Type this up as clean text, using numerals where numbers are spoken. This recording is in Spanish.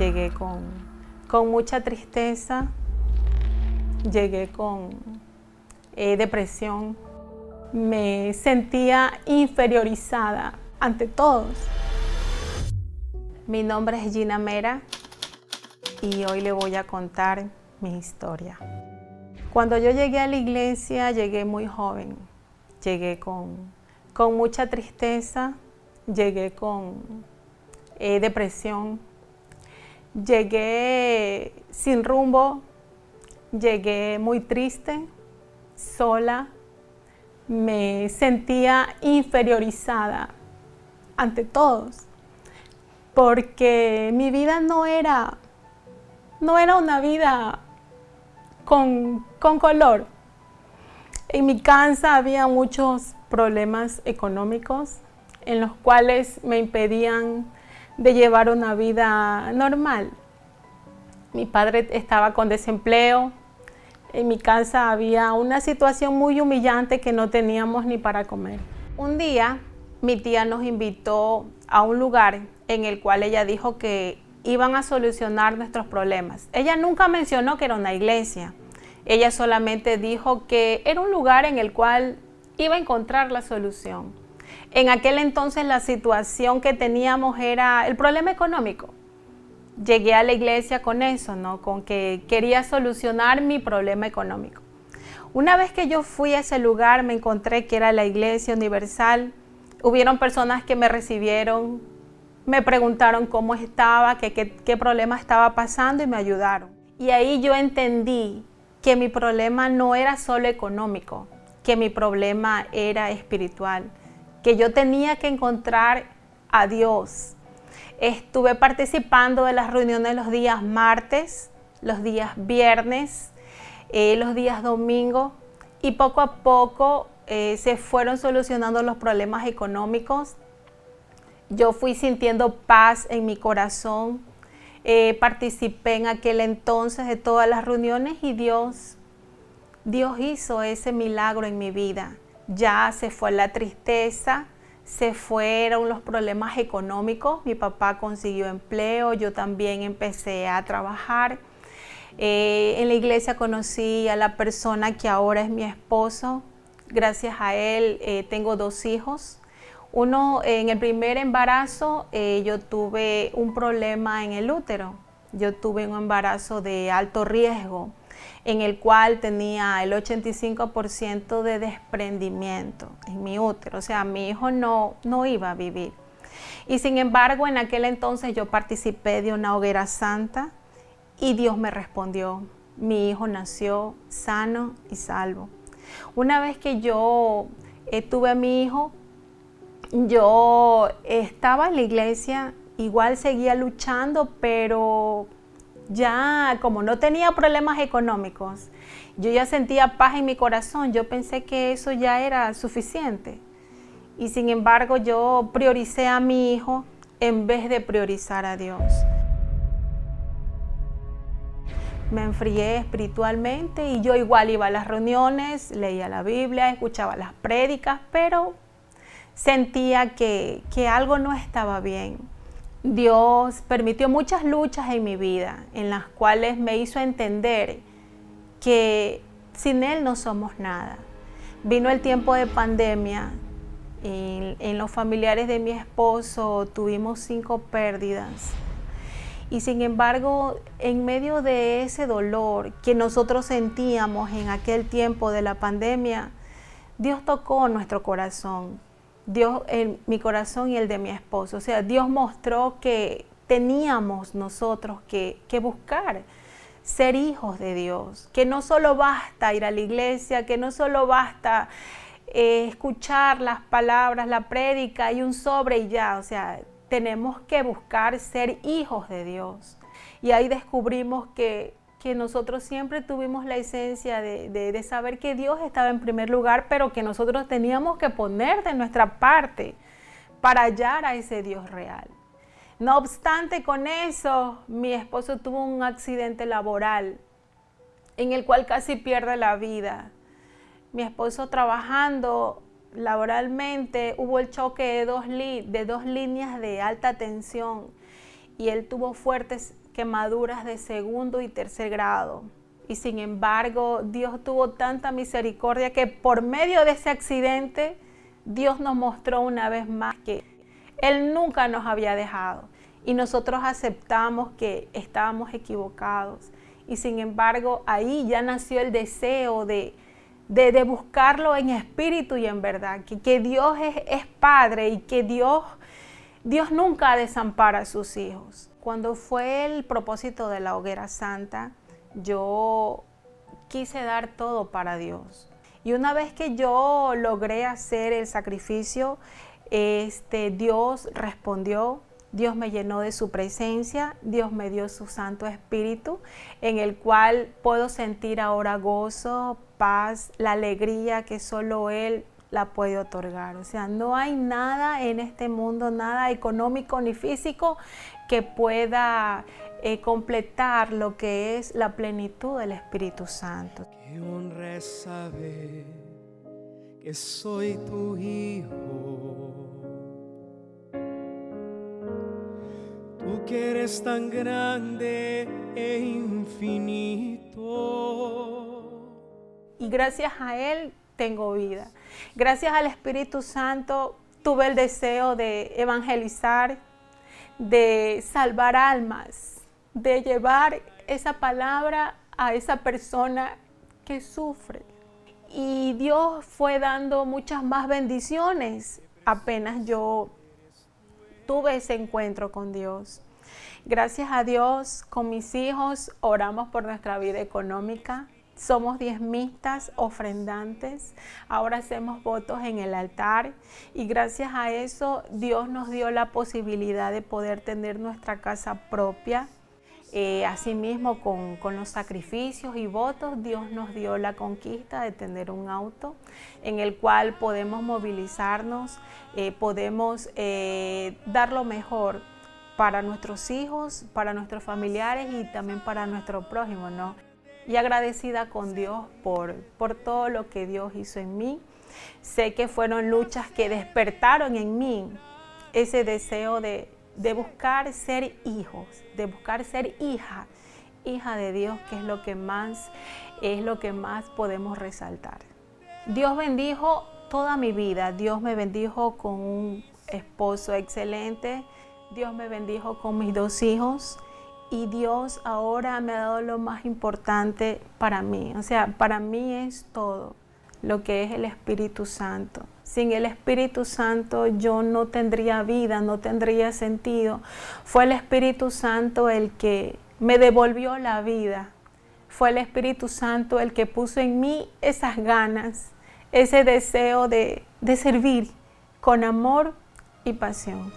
Llegué con mucha tristeza, llegué con depresión. Me sentía inferiorizada ante todos. Mi nombre es Gina Mera y hoy le voy a contar mi historia. Cuando yo llegué a la iglesia, llegué muy joven. Llegué con mucha tristeza, llegué con depresión, llegué sin rumbo, llegué muy triste, sola. Me sentía inferiorizada ante todos, porque mi vida no era una vida con color. En mi casa había muchos problemas económicos en los cuales me impedían de llevar una vida normal. Mi padre estaba con desempleo. En mi casa había una situación muy humillante que no teníamos ni para comer. Un día mi tía nos invitó a un lugar en el cual ella dijo que iban a solucionar nuestros problemas. Ella nunca mencionó que era una iglesia. Ella solamente dijo que era un lugar en el cual iba a encontrar la solución. En aquel entonces la situación que teníamos era el problema económico. Llegué a la iglesia con eso, ¿no? Con que quería solucionar mi problema económico. Una vez que yo fui a ese lugar, me encontré que era la Iglesia Universal. Hubieron personas que me recibieron, me preguntaron cómo estaba, qué problema estaba pasando y me ayudaron. Y ahí yo entendí que mi problema no era solo económico, que mi problema era espiritual, que yo tenía que encontrar a Dios. Estuve participando de las reuniones los días martes, los días viernes, los días domingo, y poco a poco se fueron solucionando los problemas económicos. Yo fui sintiendo paz en mi corazón. Participé en aquel entonces de todas las reuniones y Dios hizo ese milagro en mi vida. Ya se fue la tristeza, se fueron los problemas económicos. Mi papá consiguió empleo, yo también empecé a trabajar. En la iglesia conocí a la persona que ahora es mi esposo. Gracias a él tengo 2 hijos. Uno, en el primer embarazo, yo tuve un problema en el útero. Yo tuve un embarazo de alto riesgo, en el cual tenía el 85% de desprendimiento en mi útero. O sea, mi hijo no iba a vivir. Y sin embargo, en aquel entonces yo participé de una hoguera santa y Dios me respondió. Mi hijo nació sano y salvo. Una vez que yo tuve a mi hijo, yo estaba en la iglesia, igual seguía luchando, pero ya como no tenía problemas económicos, yo ya sentía paz en mi corazón. Yo pensé que eso ya era suficiente. Y sin embargo, yo prioricé a mi hijo en vez de priorizar a Dios. Me enfrié espiritualmente y yo igual iba a las reuniones, leía la Biblia, escuchaba las prédicas, pero sentía que algo no estaba bien. Dios permitió muchas luchas en mi vida, en las cuales me hizo entender que sin Él no somos nada. Vino el tiempo de pandemia, en los familiares de mi esposo tuvimos 5 pérdidas. Y sin embargo, en medio de ese dolor que nosotros sentíamos en aquel tiempo de la pandemia, Dios tocó nuestro corazón. Dios en mi corazón y el de mi esposo. O sea, Dios mostró que teníamos nosotros que buscar ser hijos de Dios, que no solo basta ir a la iglesia, que no solo basta escuchar las palabras, la prédica y un sobre y ya. O sea, tenemos que buscar ser hijos de Dios. Y ahí descubrimos que nosotros siempre tuvimos la esencia de saber que Dios estaba en primer lugar, pero que nosotros teníamos que poner de nuestra parte para hallar a ese Dios real. No obstante, con eso, mi esposo tuvo un accidente laboral en el cual casi pierde la vida. Mi esposo trabajando laboralmente, hubo el choque de dos líneas de alta tensión y él tuvo fuertes quemaduras de segundo y tercer grado. Y sin embargo, Dios tuvo tanta misericordia que por medio de ese accidente, Dios nos mostró una vez más que Él nunca nos había dejado. Y nosotros aceptamos que estábamos equivocados. Y sin embargo, ahí ya nació el deseo de buscarlo en espíritu y en verdad. Que Dios es Padre y que Dios nunca desampara a sus hijos. Cuando fue el propósito de la Hoguera Santa, yo quise dar todo para Dios. Y una vez que yo logré hacer el sacrificio, Dios respondió. Dios me llenó de su presencia, Dios me dio su Santo Espíritu, en el cual puedo sentir ahora gozo, paz, la alegría que solo Él la puede otorgar. O sea, no hay nada en este mundo, nada económico ni físico que pueda completar lo que es la plenitud del Espíritu Santo. Qué honra es saber que soy tu hijo. Tú que eres tan grande e infinito. Y gracias a Él tengo vida. Gracias al Espíritu Santo tuve el deseo de evangelizar, de salvar almas, de llevar esa palabra a esa persona que sufre. Y Dios fue dando muchas más bendiciones apenas yo tuve ese encuentro con Dios. Gracias a Dios, con mis hijos oramos por nuestra vida económica. Somos diezmistas, ofrendantes. Ahora hacemos votos en el altar. Y gracias a eso, Dios nos dio la posibilidad de poder tener nuestra casa propia. Asimismo, con los sacrificios y votos, Dios nos dio la conquista de tener un auto en el cual podemos movilizarnos, podemos dar lo mejor para nuestros hijos, para nuestros familiares y también para nuestro prójimo, ¿no? Y agradecida con Dios por todo lo que Dios hizo en mí. Sé que fueron luchas que despertaron en mí ese deseo de buscar ser hijos, de buscar ser hija de Dios, que es lo que más podemos resaltar. Dios bendijo toda mi vida. Dios me bendijo con un esposo excelente. Dios me bendijo con mis 2 hijos. Y Dios ahora me ha dado lo más importante para mí. O sea, para mí es todo lo que es el Espíritu Santo. Sin el Espíritu Santo yo no tendría vida, no tendría sentido. Fue el Espíritu Santo el que me devolvió la vida. Fue el Espíritu Santo el que puso en mí esas ganas, ese deseo de servir con amor y pasión.